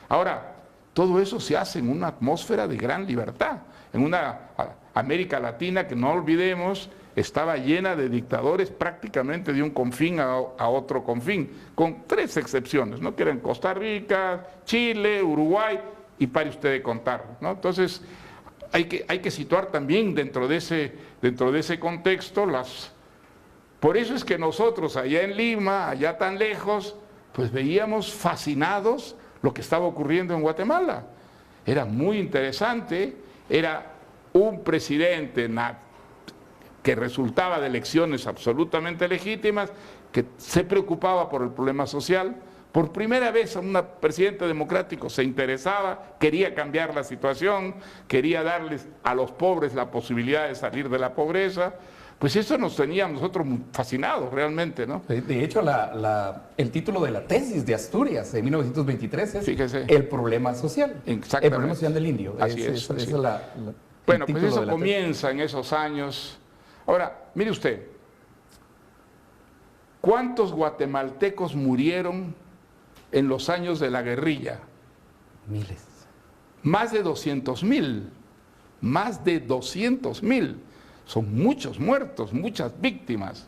Ahora, todo eso se hace en una atmósfera de gran libertad, en una América Latina que no olvidemos estaba llena de dictadores prácticamente de un confín a otro confín, con 3 excepciones, ¿no? Que eran Costa Rica, Chile, Uruguay, y pare usted de contar, ¿no? Entonces, hay que situar también dentro de ese contexto Por eso es que nosotros allá en Lima, allá tan lejos, pues veíamos fascinados lo que estaba ocurriendo en Guatemala. Era muy interesante, era un presidente que resultaba de elecciones absolutamente legítimas, que se preocupaba por el problema social. Por primera vez un presidente democrático se interesaba, quería cambiar la situación, quería darles a los pobres la posibilidad de salir de la pobreza. Pues eso nos tenía a nosotros fascinados realmente, ¿no? De hecho, el título de la tesis de Asturias de 1923 es Fíjese. El problema social. Exactamente. El problema social del indio. Así es. Esa es Bueno, pues eso comienza en esos años. Ahora, mire usted, ¿cuántos guatemaltecos murieron en los años de la guerrilla? Miles. Más de 200,000. Más de 200,000. Son muchos muertos, muchas víctimas.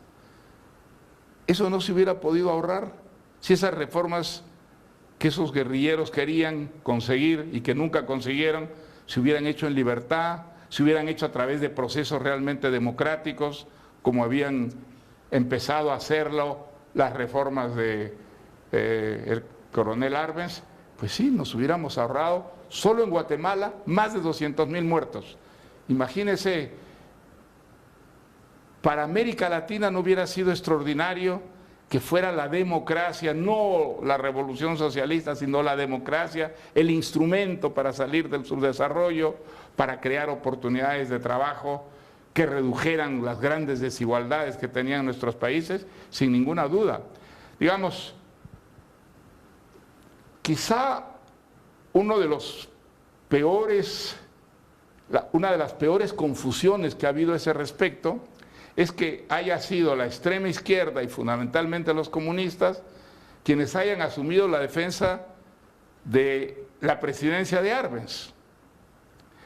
¿Eso no se hubiera podido ahorrar si esas reformas que esos guerrilleros querían conseguir y que nunca consiguieron se hubieran hecho en libertad, se hubieran hecho a través de procesos realmente democráticos, como habían empezado a hacerlo las reformas de el coronel Arbenz? Pues sí, nos hubiéramos ahorrado solo en Guatemala más de 200,000 muertos. Imagínese, para América Latina no hubiera sido extraordinario que fuera la democracia, no la revolución socialista, sino la democracia, el instrumento para salir del subdesarrollo, para crear oportunidades de trabajo que redujeran las grandes desigualdades que tenían nuestros países, sin ninguna duda. Digamos, quizá una de las peores confusiones que ha habido a ese respecto es que haya sido la extrema izquierda y fundamentalmente los comunistas quienes hayan asumido la defensa de la presidencia de Arbenz,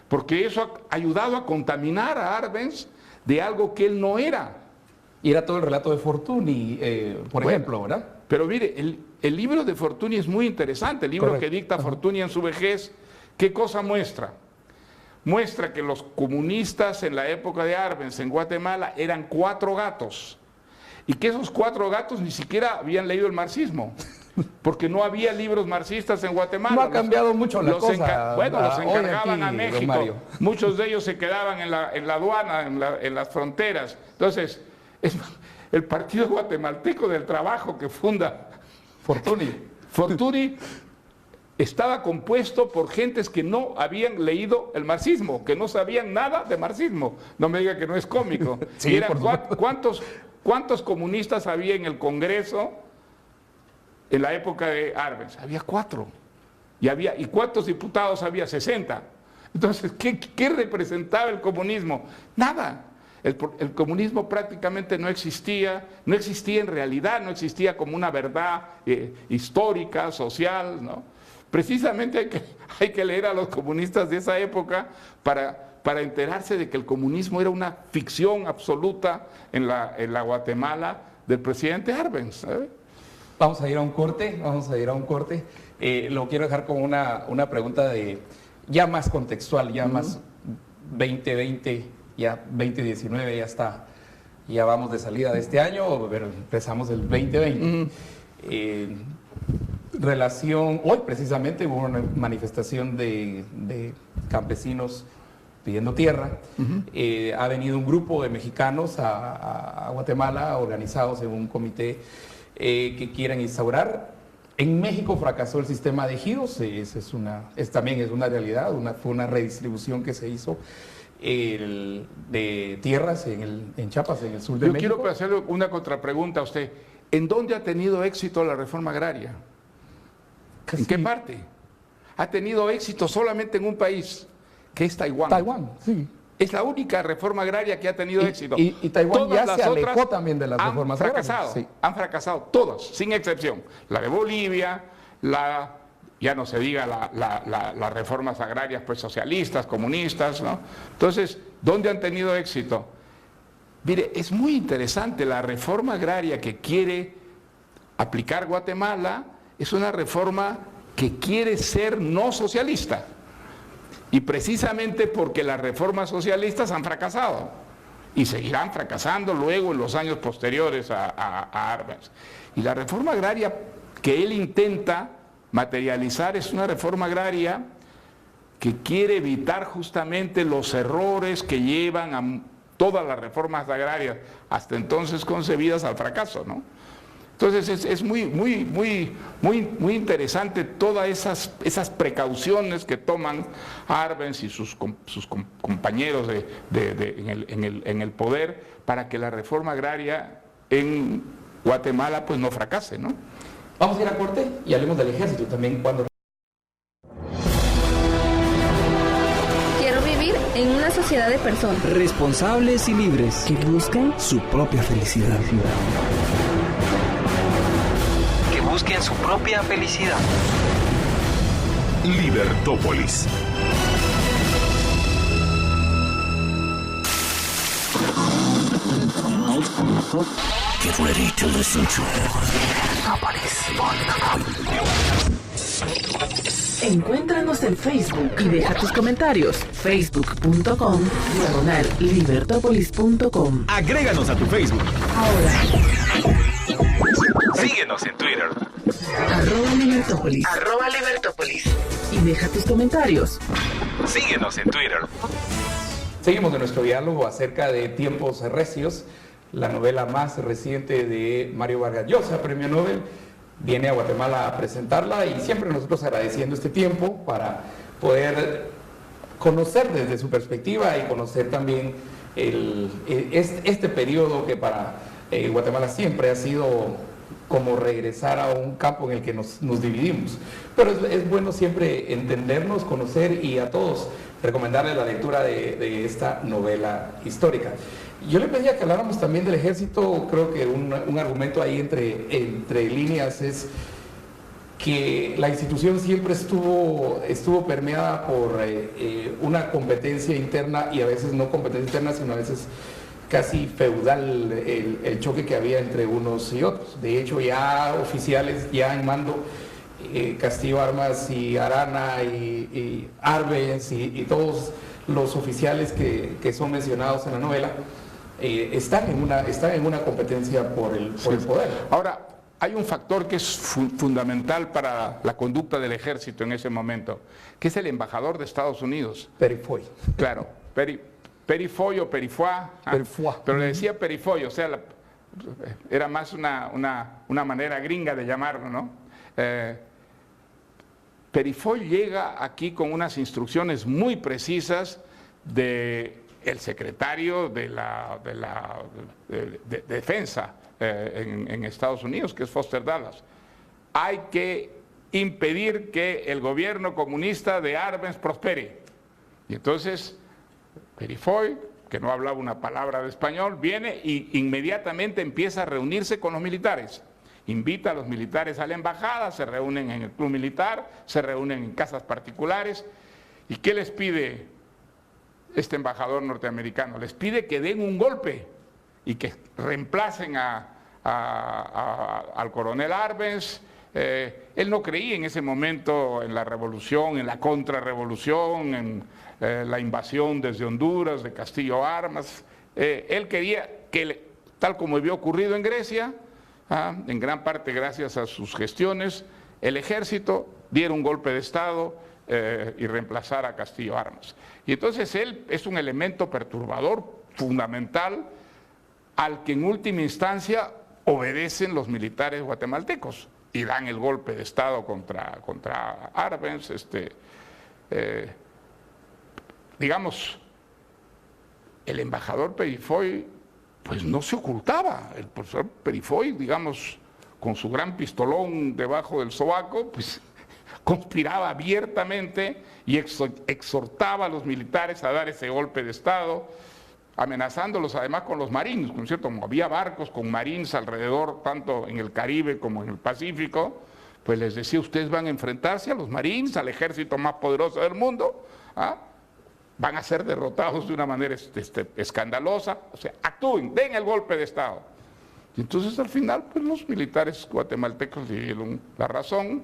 porque eso ha ayudado a contaminar a Arbenz de algo que él no era. Y era todo el relato de Fortuny, por ejemplo, ¿verdad? Pero mire, el libro de Fortuny es muy interesante, el libro Correcto. que dicta Fortuny en su vejez. ¿Qué cosa muestra? Muestra que los comunistas en la época de Arbenz en Guatemala eran 4 gatos y que esos 4 gatos ni siquiera habían leído el marxismo, porque no había libros marxistas en Guatemala. No ha cambiado mucho la cosa. Los encargaban hoy aquí, a México, don Mario. muchos de ellos se quedaban en la aduana, en las fronteras. Entonces, el Partido Guatemalteco del Trabajo que funda Fortuny estaba compuesto por gentes que no habían leído el marxismo, que no sabían nada de marxismo. No me diga que no es cómico. Sí, y eran, por ¿cuántos comunistas había en el Congreso en la época de Arbenz? Había 4. ¿Y cuántos diputados había? 60. Entonces, ¿qué representaba el comunismo? Nada. El comunismo prácticamente no existía en realidad, no existía como una verdad histórica, social, ¿no? Precisamente hay que leer a los comunistas de esa época para enterarse de que el comunismo era una ficción absoluta en la Guatemala del presidente Arbenz, ¿sabe? Vamos a ir a un corte. Lo quiero dejar como una pregunta ya más contextual, ya más 2020, ya 2019, ya vamos de salida de este año, pero empezamos el 2020. Hoy precisamente hubo una manifestación de campesinos pidiendo tierra. Ha venido un grupo de mexicanos a Guatemala, organizados en un comité que quieren instaurar. En México fracasó el sistema de ejidos, también es una realidad, fue una redistribución que se hizo de tierras en Chiapas, en el sur de México. Yo quiero hacerle una contrapregunta a usted. ¿En dónde ha tenido éxito la reforma agraria? ¿En qué parte? Ha tenido éxito solamente en un país, que es Taiwán. Taiwán, sí. Es la única reforma agraria que ha tenido éxito. Y Taiwán Todas ya se las otras alejó también de las reformas agrarias. Sí. Han fracasado, todas, sin excepción. La de Bolivia, ya no se diga las reformas agrarias pues socialistas, comunistas, ¿no? Entonces, ¿dónde han tenido éxito? Mire, es muy interesante, la reforma agraria que quiere aplicar Guatemala es una reforma que quiere ser no socialista. Y precisamente porque las reformas socialistas han fracasado y seguirán fracasando luego en los años posteriores a Arbenz. Y la reforma agraria que él intenta materializar es una reforma agraria que quiere evitar justamente los errores que llevan a todas las reformas agrarias hasta entonces concebidas al fracaso, ¿no? Entonces es muy interesante todas esas precauciones que toman Arbenz y sus compañeros en el poder para que la reforma agraria en Guatemala pues no fracase, ¿no? Vamos a ir a corte y hablemos del ejército también cuando... Quiero vivir en una sociedad de personas Responsables y libres que buscan su propia felicidad. Que busquen su propia felicidad. Libertópolis. Get ready to listen to Encuéntranos en Facebook y deja tus comentarios. Facebook.com/libertopolis.com. Agréganos a tu Facebook. Ahora, Síguenos en Twitter. @Libertópolis. @Libertópolis. Y deja tus comentarios. Síguenos en Twitter. Seguimos de nuestro diálogo acerca de Tiempos Recios, la novela más reciente de Mario Vargas Llosa, premio Nobel. Viene a Guatemala a presentarla y siempre nosotros agradeciendo este tiempo para poder conocer desde su perspectiva y conocer también este periodo que para Guatemala siempre ha sido como regresar a un campo en el que nos dividimos. Pero es bueno siempre entendernos, conocer y a todos recomendarles la lectura de esta novela histórica. Yo le pedía que habláramos también del ejército. Creo que un argumento ahí entre líneas es que la institución siempre estuvo permeada por una competencia interna y a veces no competencia interna, sino a veces casi feudal el choque que había entre unos y otros. De hecho, ya oficiales ya en mando, Castillo Armas y Arana y Arbenz y todos los oficiales que son mencionados en la novela, están en una competencia por el poder. Ahora, hay un factor que es fundamental para la conducta del ejército en ese momento, que es el embajador de Estados Unidos. Perifoy. Claro, Perifoy o Perifoy, pero le decía Perifoy, o sea, era más una manera gringa de llamarlo, ¿no? Perifoy llega aquí con unas instrucciones muy precisas del secretario de Defensa en Estados Unidos, que es Foster Dulles. Hay que impedir que el gobierno comunista de Arbenz prospere. Y entonces Perifoy, que no hablaba una palabra de español, viene e inmediatamente empieza a reunirse con los militares. Invita a los militares a la embajada, se reúnen en el club militar, se reúnen en casas particulares. ¿Y qué les pide este embajador norteamericano? Les pide que den un golpe y que reemplacen al coronel Arbenz. Él no creía en ese momento en la revolución, en la contrarrevolución, en la invasión desde Honduras, de Castillo Armas. Él quería que, tal como había ocurrido en Grecia, en gran parte gracias a sus gestiones, el ejército diera un golpe de Estado y reemplazara a Castillo Armas. Y entonces él es un elemento perturbador fundamental al que en última instancia obedecen los militares guatemaltecos y dan el golpe de Estado contra Arbenz. Digamos, el embajador Perifoy pues no se ocultaba. El profesor Perifoy, digamos, con su gran pistolón debajo del sobaco, pues conspiraba abiertamente y exhortaba a los militares a dar ese golpe de Estado, amenazándolos además con los marines, ¿no es cierto? Como había barcos con marines alrededor, tanto en el Caribe como en el Pacífico, pues les decía, ustedes van a enfrentarse a los marines, al ejército más poderoso del mundo, ¿ah? Van a ser derrotados de una manera escandalosa, o sea, actúen, den el golpe de Estado. Y entonces al final, pues los militares guatemaltecos le dieron la razón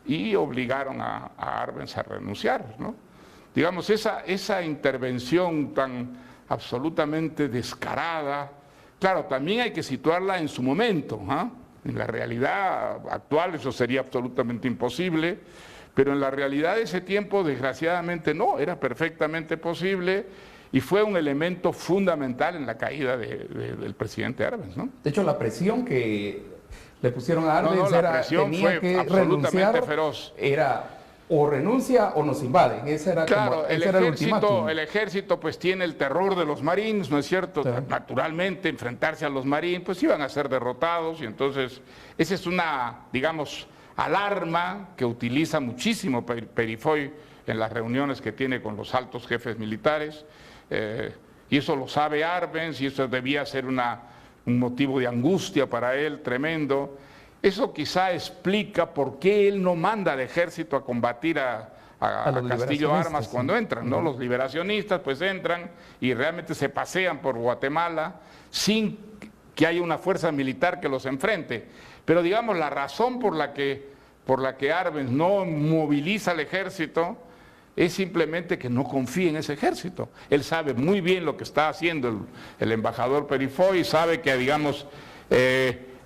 y obligaron a Arbenz a renunciar, ¿no? Digamos, esa intervención tan absolutamente descarada, claro, también hay que situarla en su momento, ¿eh? En la realidad actual eso sería absolutamente imposible, pero en la realidad de ese tiempo, desgraciadamente no, era perfectamente posible y fue un elemento fundamental en la caída del presidente Arbenz, ¿no? De hecho, la presión que le pusieron a Arbenz tenía que renunciar, feroz. Era o renuncia o nos invaden. Ese era, claro, como, el ejército pues tiene el terror de los marines, ¿no es cierto? Sí. Naturalmente, enfrentarse a los marines, pues iban a ser derrotados y entonces esa es una, digamos, alarma que utiliza muchísimo Perifoy en las reuniones que tiene con los altos jefes militares, y eso lo sabe Arbenz y eso debía ser un motivo de angustia para él tremendo. Eso quizá explica por qué él no manda al ejército a combatir a Castillo Armas cuando entran, ¿no? Los liberacionistas pues entran y realmente se pasean por Guatemala sin que haya una fuerza militar que los enfrente. Pero digamos, la razón por la que Arbenz no moviliza al ejército es simplemente que no confía en ese ejército. Él sabe muy bien lo que está haciendo el embajador Perifoy, sabe que, digamos,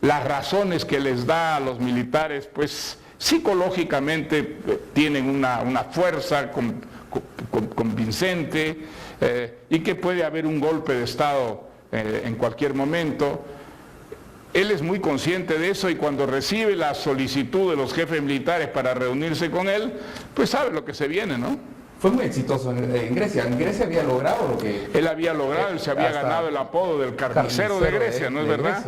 las razones que les da a los militares, pues psicológicamente tienen una fuerza convincente y que puede haber un golpe de Estado en cualquier momento. Él es muy consciente de eso y cuando recibe la solicitud de los jefes militares para reunirse con él, pues sabe lo que se viene, ¿no? Fue muy exitoso en Grecia. En Grecia había logrado lo que... Él había logrado, él se había ganado el apodo del carnicero de Grecia, ¿no es verdad?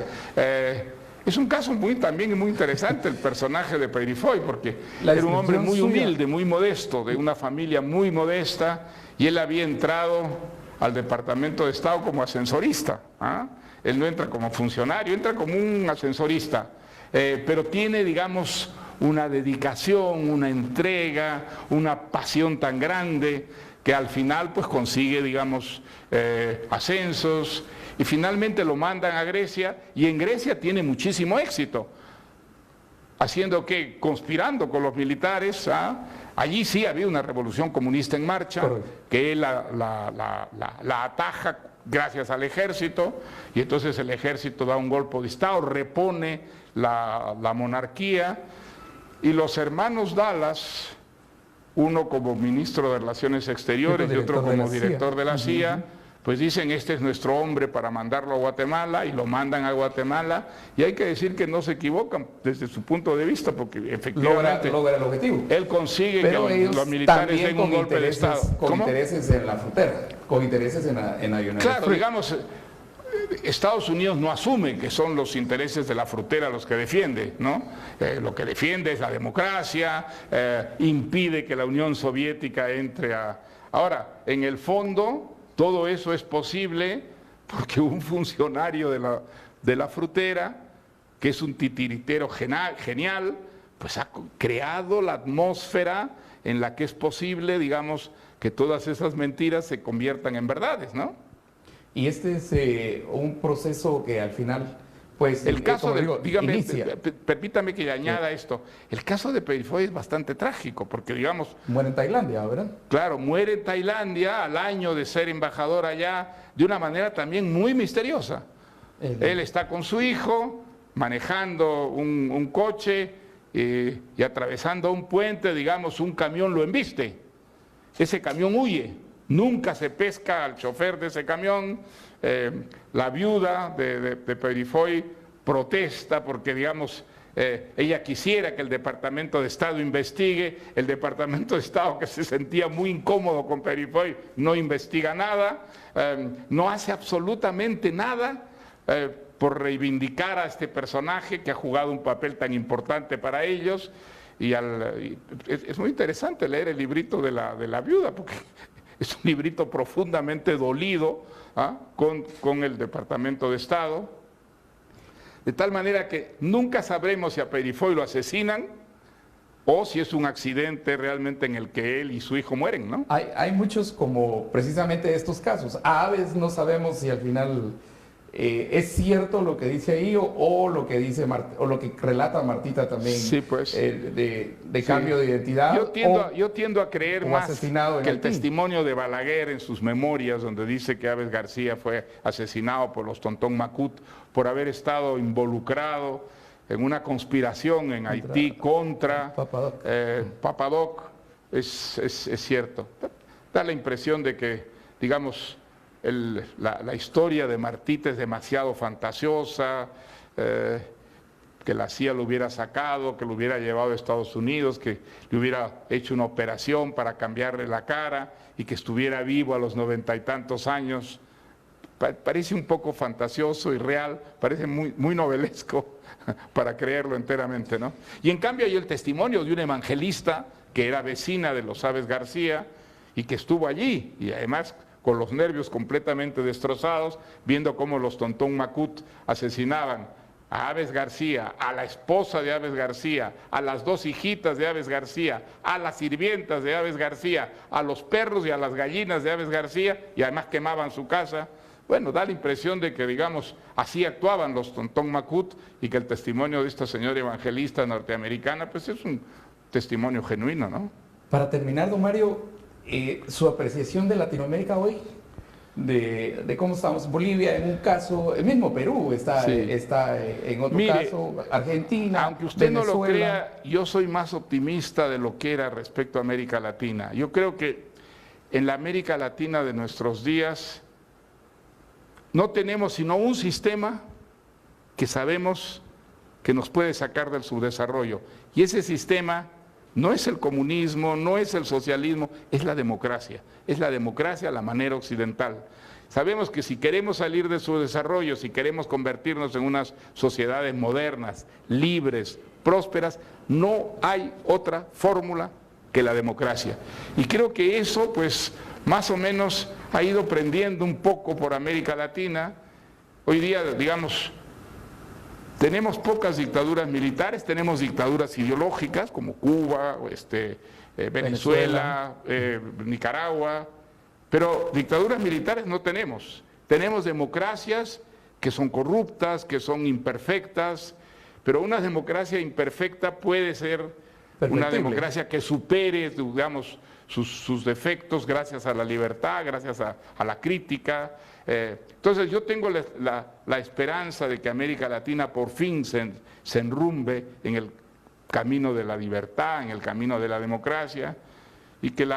Es un caso también muy interesante el personaje de Perifoy, porque era un hombre muy humilde, muy modesto, de una familia muy modesta, y él había entrado al Departamento de Estado como ascensorista, ¿ah? Él no entra como funcionario, entra como un ascensorista, pero tiene, digamos, una dedicación, una entrega, una pasión tan grande que al final pues consigue, digamos, ascensos y finalmente lo mandan a Grecia y en Grecia tiene muchísimo éxito. ¿Haciendo qué? Conspirando con los militares. ¿Ah? Allí sí había una revolución comunista en marcha, correcto, que él la ataja gracias al ejército, y entonces el ejército da un golpe de Estado, repone la monarquía, y los hermanos Dallas, uno como ministro de Relaciones Exteriores y otro como director de la CIA, pues dicen, este es nuestro hombre para mandarlo a Guatemala, y lo mandan a Guatemala, y hay que decir que no se equivocan desde su punto de vista, porque efectivamente logra el objetivo. Él consigue que los militares den un golpe de Estado. Con intereses en la frontera, con intereses en la United Claro, Free. digamos, Estados Unidos no asume que son los intereses de la frontera los que defiende, ¿no? Lo que defiende es la democracia, impide que la Unión Soviética entre a... Ahora, en el fondo, todo eso es posible porque un funcionario de la frontera, que es un titiritero genial, pues ha creado la atmósfera en la que es posible, digamos, que todas esas mentiras se conviertan en verdades, ¿no? Y este es un proceso que al final, pues, el caso dígame, inicia. Permítame que le añada esto. El caso de Perifoy es bastante trágico, porque digamos... Muere en Tailandia, ¿verdad? Claro, muere en Tailandia al año de ser embajador allá, de una manera también muy misteriosa. Él está con su hijo, manejando un coche y atravesando un puente, digamos, un camión lo embiste. Ese camión huye. Nunca se pesca al chofer de ese camión. La viuda de Perifoy protesta porque, digamos, ella quisiera que el Departamento de Estado investigue. El Departamento de Estado, que se sentía muy incómodo con Perifoy, no investiga nada, no hace absolutamente nada. por reivindicar a este personaje que ha jugado un papel tan importante para ellos. Y es muy interesante leer el librito de la viuda, porque es un librito profundamente dolido, con el Departamento de Estado, de tal manera que nunca sabremos si a Perifoy lo asesinan o si es un accidente realmente en el que él y su hijo mueren, ¿no? Hay muchos como precisamente estos casos. A veces no sabemos si al final es cierto lo que dice ahí o lo que dice o lo que relata Martita también. Sí, pues. De cambio de identidad. Yo tiendo a creer más que el testimonio de Balaguer en sus memorias, donde dice que Aves García fue asesinado por los Tontón Macut por haber estado involucrado en una conspiración en Haití contra Papadoc, es cierto. Da la impresión de que, digamos, la historia de Martita es demasiado fantasiosa, que la CIA lo hubiera sacado, que lo hubiera llevado a Estados Unidos, que le hubiera hecho una operación para cambiarle la cara y que estuviera vivo a los 90 y tantos años. Parece un poco fantasioso y real, parece muy novelesco para creerlo enteramente, ¿no? Y en cambio hay el testimonio de un evangelista que era vecina de los Aves García y que estuvo allí, y además con los nervios completamente destrozados, viendo cómo los Tontón Macut asesinaban a Aves García, a la esposa de Aves García, a las 2 hijitas de Aves García, a las sirvientas de Aves García, a los perros y a las gallinas de Aves García, y además quemaban su casa. Bueno, da la impresión de que, digamos, así actuaban los Tontón Macut y que el testimonio de esta señora evangelista norteamericana, pues es un testimonio genuino, ¿no? Para terminar, don Mario, su apreciación de Latinoamérica hoy, de cómo estamos. Bolivia en un caso, el mismo Perú está en otro caso, Argentina, aunque usted Venezuela. No lo crea, yo soy más optimista de lo que era respecto a América Latina. Yo creo que en la América Latina de nuestros días no tenemos sino un sistema que sabemos que nos puede sacar del subdesarrollo, y ese sistema no es el comunismo, no es el socialismo, es la democracia a la manera occidental. Sabemos que si queremos salir de su desarrollo, si queremos convertirnos en unas sociedades modernas, libres, prósperas, no hay otra fórmula que la democracia. Y creo que eso, pues, más o menos ha ido prendiendo un poco por América Latina. Hoy día, digamos, tenemos pocas dictaduras militares, tenemos dictaduras ideológicas como Cuba, Venezuela, Nicaragua, pero dictaduras militares no tenemos. Tenemos democracias que son corruptas, que son imperfectas, pero una democracia imperfecta puede ser una democracia que supere, digamos, sus defectos gracias a la libertad, gracias a la crítica. Entonces yo tengo la esperanza de que América Latina por fin se enrumbe en el camino de la libertad, en el camino de la democracia, y que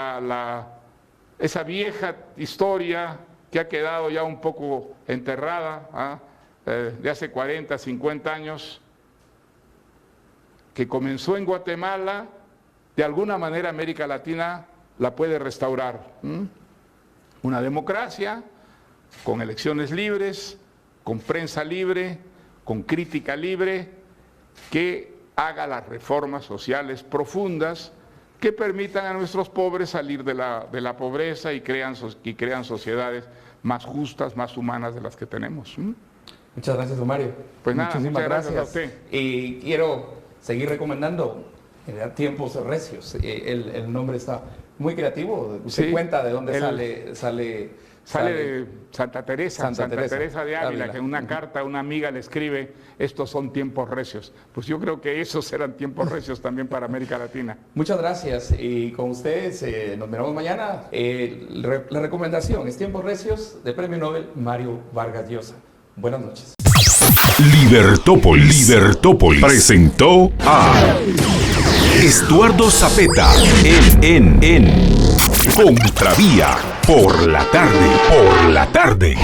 esa vieja historia que ha quedado ya un poco enterrada, de hace 40, 50 años, que comenzó en Guatemala, de alguna manera América Latina la puede restaurar. Una democracia con elecciones libres, con prensa libre, con crítica libre, que haga las reformas sociales profundas que permitan a nuestros pobres salir de la pobreza y crean sociedades más justas, más humanas de las que tenemos. Muchas gracias, don Mario. Pues nada, muchas gracias a usted. Y quiero seguir recomendando Tiempos Recios. El nombre está muy creativo. Usted cuenta de dónde sale de Santa Teresa de Ávila, que en una carta una amiga le escribe: estos son tiempos recios. Pues yo creo que esos eran tiempos recios también para América Latina. Muchas gracias, y con ustedes nos veremos mañana. La recomendación es Tiempos Recios, de Premio Nobel Mario Vargas Llosa. Buenas noches. Libertópolis presentó a Estuardo Zapeta en Contravía por la tarde.